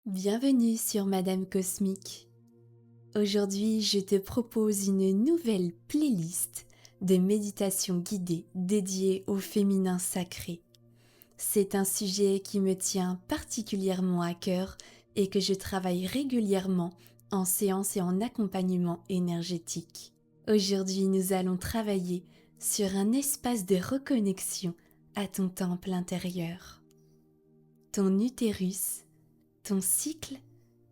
Bienvenue sur Madame Cosmique. Aujourd'hui, je te propose une nouvelle playlist de méditation guidée dédiée au féminin sacré. C'est un sujet qui me tient particulièrement à cœur et que je travaille régulièrement en séance et en accompagnement énergétique. Aujourd'hui, nous allons travailler sur un espace de reconnexion à ton temple intérieur. Ton utérus, ton cycle,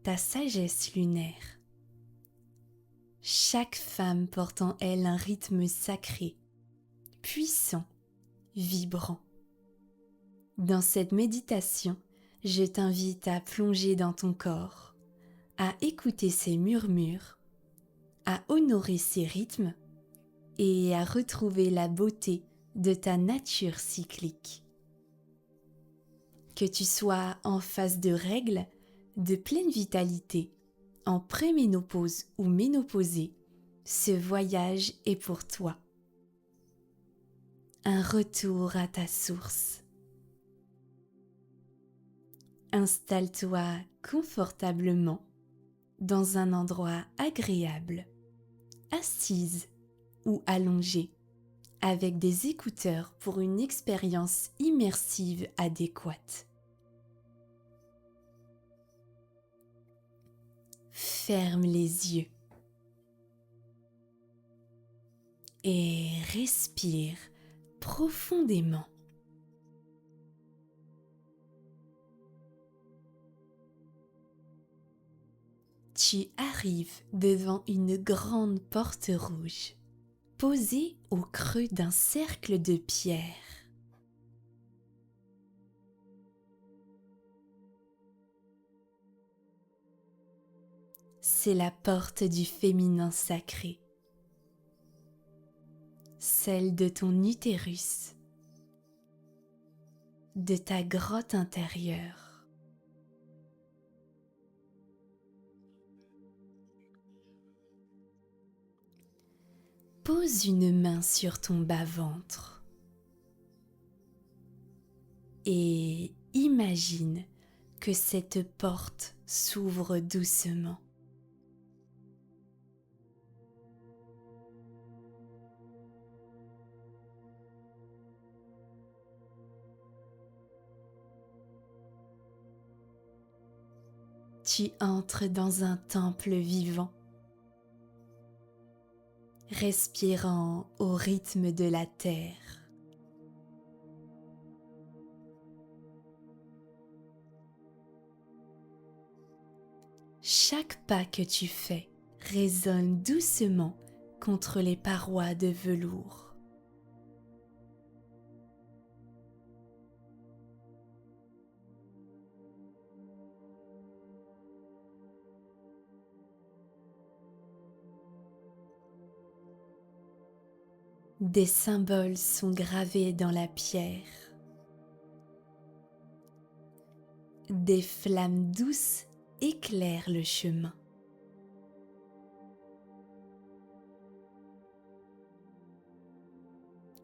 ta sagesse lunaire. Chaque femme porte en elle un rythme sacré, puissant, vibrant. Dans cette méditation, je t'invite à plonger dans ton corps, à écouter ses murmures, à honorer ses rythmes et à retrouver la beauté de ta nature cyclique. Que tu sois en phase de règles, de pleine vitalité, en préménopause ou ménopausée, ce voyage est pour toi. Un retour à ta source. Installe-toi confortablement dans un endroit agréable, assise ou allongée, avec des écouteurs pour une expérience immersive adéquate. Ferme les yeux et respire profondément. Tu arrives devant une grande porte rouge, posée au creux d'un cercle de pierre. C'est la porte du féminin sacré, celle de ton utérus, de ta grotte intérieure. Pose une main sur ton bas-ventre et imagine que cette porte s'ouvre doucement. Tu entres dans un temple vivant, respirant au rythme de la terre. Chaque pas que tu fais résonne doucement contre les parois de velours. Des symboles sont gravés dans la pierre. Des flammes douces éclairent le chemin.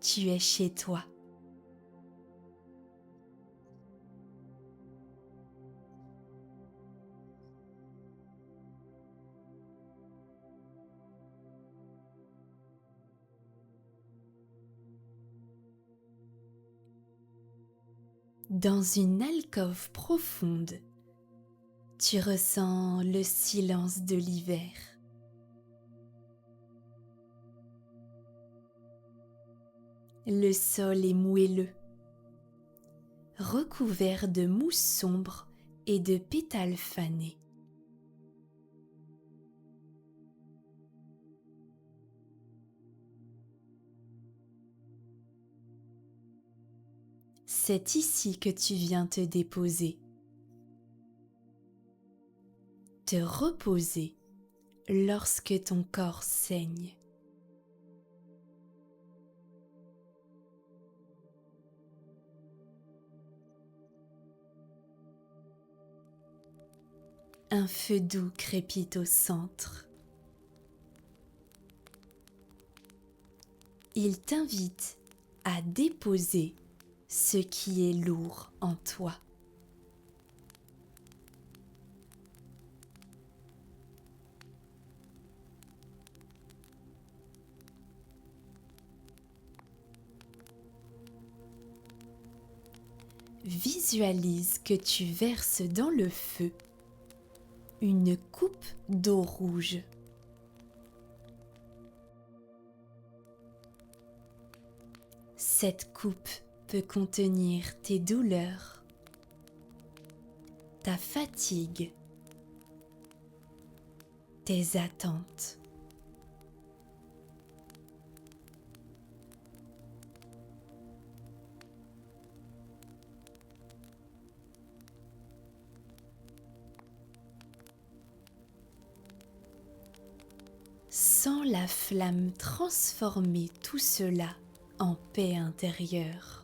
Tu es chez toi. Dans une alcôve profonde, tu ressens le silence de l'hiver. Le sol est moelleux, recouvert de mousse sombre et de pétales fanés. C'est ici que tu viens te déposer, te reposer lorsque ton corps saigne. Un feu doux crépite au centre. Il t'invite à déposer ce qui est lourd en toi. Visualise que tu verses dans le feu une coupe d'eau rouge. Cette coupe peut contenir tes douleurs, ta fatigue, tes attentes. Sens la flamme transformer tout cela en paix intérieure.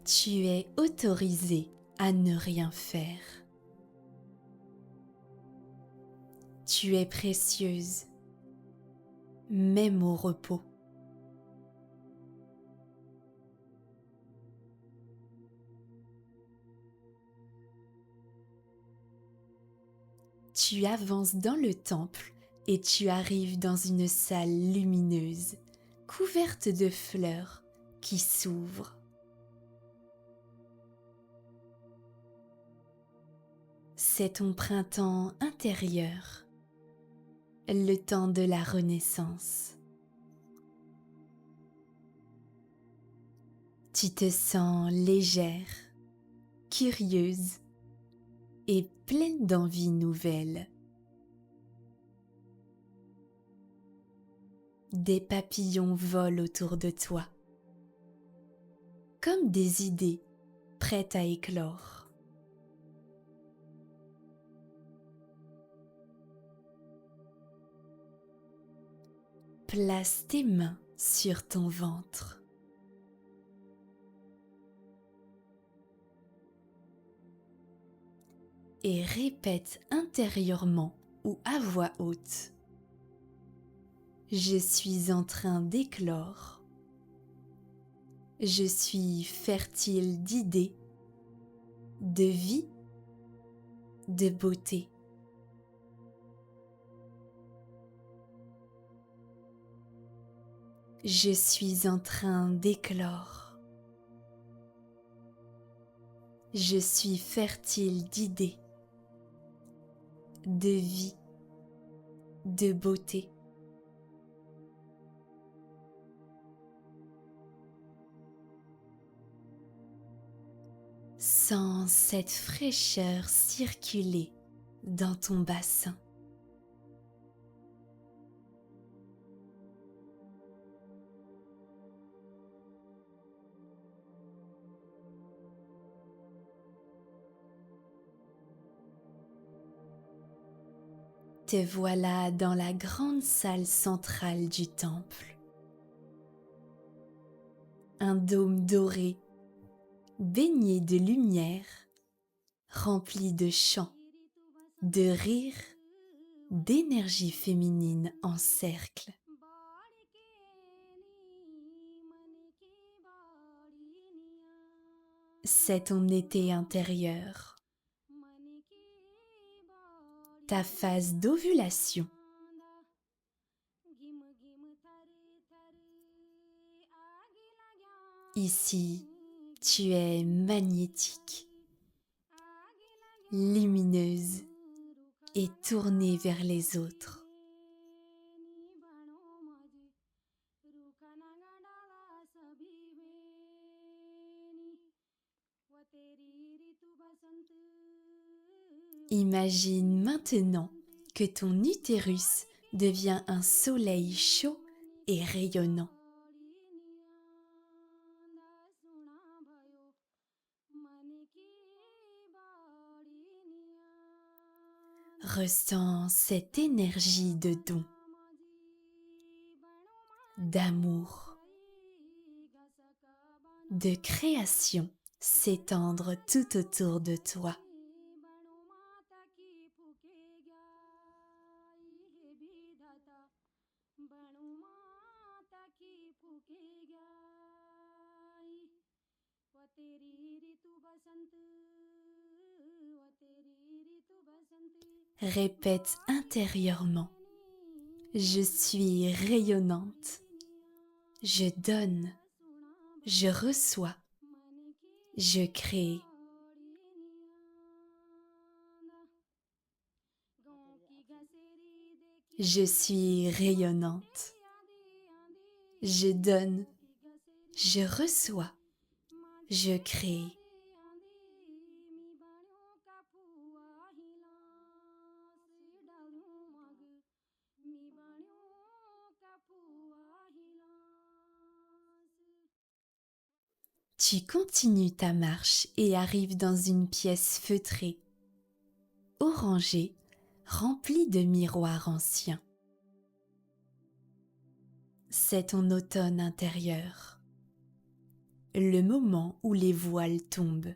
Tu es autorisé à ne rien faire. Tu es précieuse, même au repos. Tu avances dans le temple et tu arrives dans une salle lumineuse, couverte de fleurs qui s'ouvrent. C'est ton printemps intérieur, le temps de la renaissance. Tu te sens légère, curieuse et pleine d'envies nouvelles. Des papillons volent autour de toi, comme des idées prêtes à éclore. Place tes mains sur ton ventre. Et répète intérieurement ou à voix haute. Je suis en train d'éclore. Je suis fertile d'idées, de vie, de beauté. Je suis en train d'éclore. Je suis fertile d'idées, de vie, de beauté. Sens cette fraîcheur circuler dans ton bassin. Te voilà dans la grande salle centrale du temple. Un dôme doré, baigné de lumière, rempli de chants, de rires, d'énergie féminine en cercle. C'est ton été intérieur, ta phase d'ovulation. Ici, tu es magnétique, lumineuse et tournée vers les autres. Imagine maintenant que ton utérus devient un soleil chaud et rayonnant. Ressens cette énergie de don, d'amour, de création s'étendre tout autour de toi. Répète intérieurement. Je suis rayonnante. Je donne. Je reçois. Je crée. Je suis rayonnante. Je donne. Je reçois. Je crée. Tu continues ta marche et arrives dans une pièce feutrée, orangée, remplie de miroirs anciens. C'est ton automne intérieur, le moment où les voiles tombent,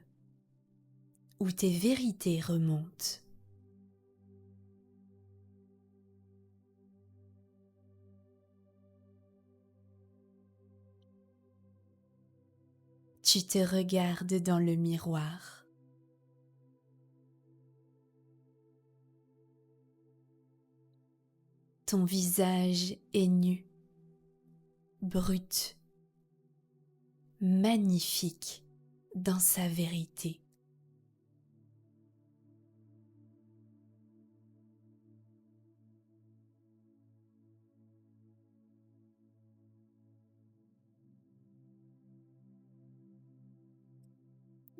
où tes vérités remontent. Tu te regardes dans le miroir. Ton visage est nu, brut, magnifique dans sa vérité.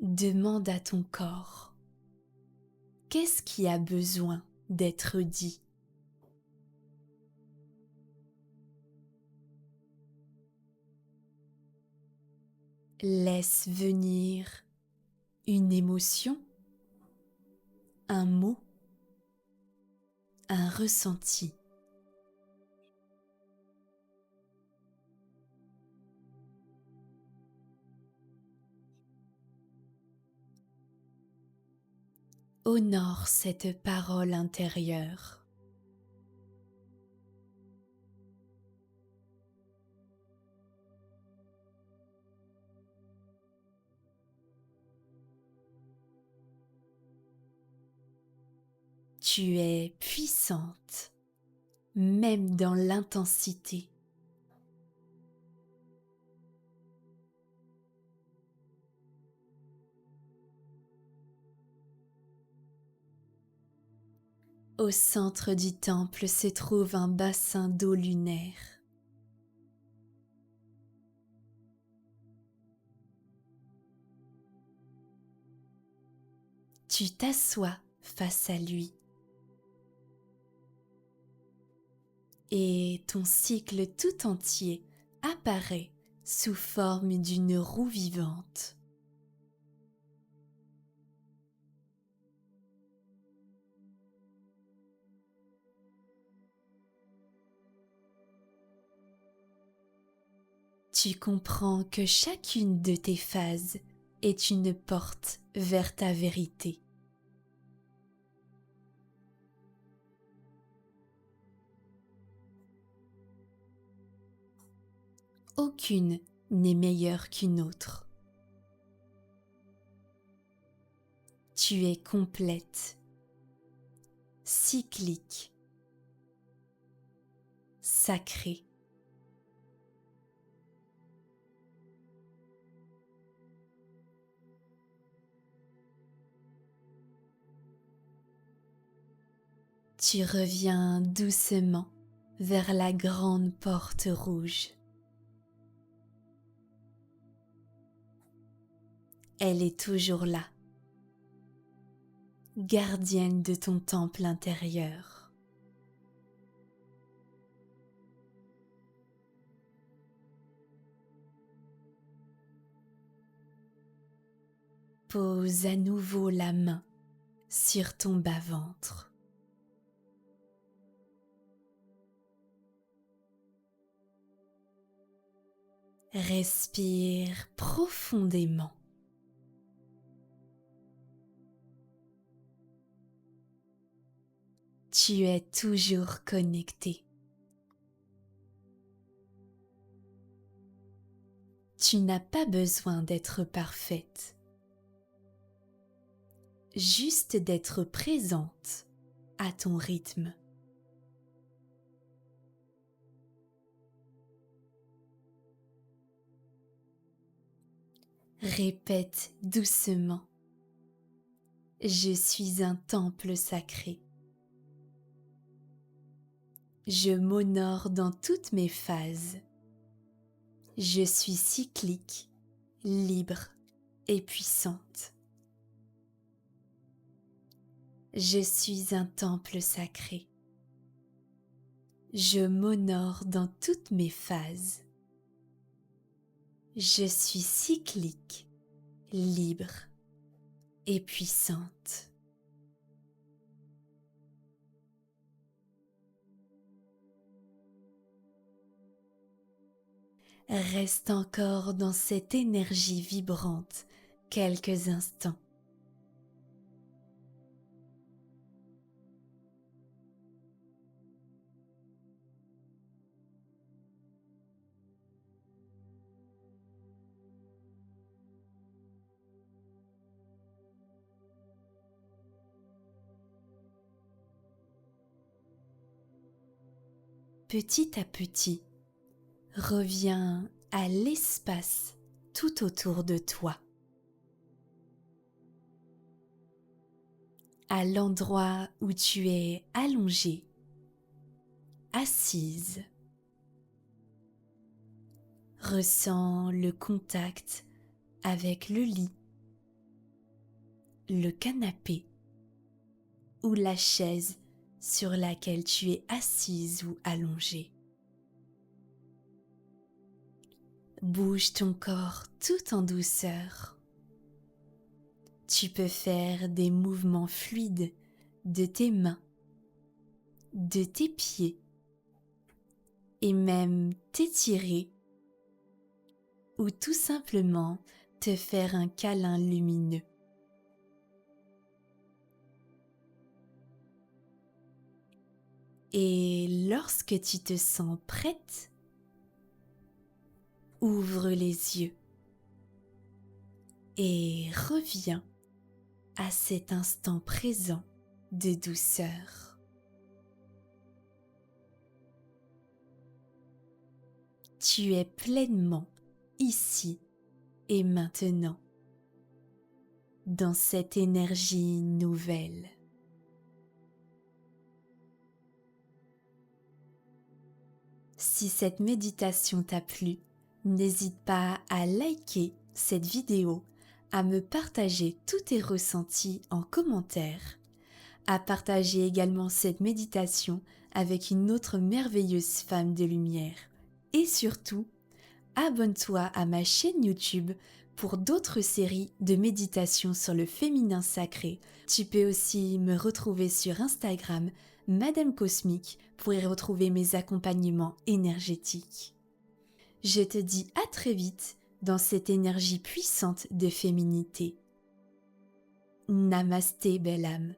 Demande à ton corps, qu'est-ce qui a besoin d'être dit? Laisse venir une émotion, un mot, un ressenti. Honore cette parole intérieure. Tu es puissante, même dans l'intensité. Au centre du temple se trouve un bassin d'eau lunaire. Tu t'assois face à lui et ton cycle tout entier apparaît sous forme d'une roue vivante. Tu comprends que chacune de tes phases est une porte vers ta vérité. Aucune n'est meilleure qu'une autre. Tu es complète, cyclique, sacrée. Tu reviens doucement vers la grande porte rouge. Elle est toujours là, gardienne de ton temple intérieur. Pose à nouveau la main sur ton bas-ventre. Respire profondément. Tu es toujours connecté. Tu n'as pas besoin d'être parfaite, juste d'être présente à ton rythme. Répète doucement. Je suis un temple sacré. Je m'honore dans toutes mes phases. Je suis cyclique, libre et puissante. Je suis un temple sacré. Je m'honore dans toutes mes phases. Je suis cyclique, libre et puissante. Reste encore dans cette énergie vibrante quelques instants. Petit à petit, reviens à l'espace tout autour de toi, à l'endroit où tu es allongée, assise. Ressens le contact avec le lit, le canapé ou la chaise sur laquelle tu es assise ou allongée. Bouge ton corps tout en douceur. Tu peux faire des mouvements fluides de tes mains, de tes pieds et même t'étirer ou tout simplement te faire un câlin lumineux. Et lorsque tu te sens prête, ouvre les yeux et reviens à cet instant présent de douceur. Tu es pleinement ici et maintenant, dans cette énergie nouvelle. Si cette méditation t'a plu, n'hésite pas à liker cette vidéo, à me partager tous tes ressentis en commentaire, à partager également cette méditation avec une autre merveilleuse femme de lumière. Et surtout, abonne-toi à ma chaîne YouTube pour d'autres séries de méditations sur le féminin sacré. Tu peux aussi me retrouver sur Instagram, Madame Cosmique, pour y retrouver mes accompagnements énergétiques. Je te dis à très vite dans cette énergie puissante de féminité. Namasté, belle âme.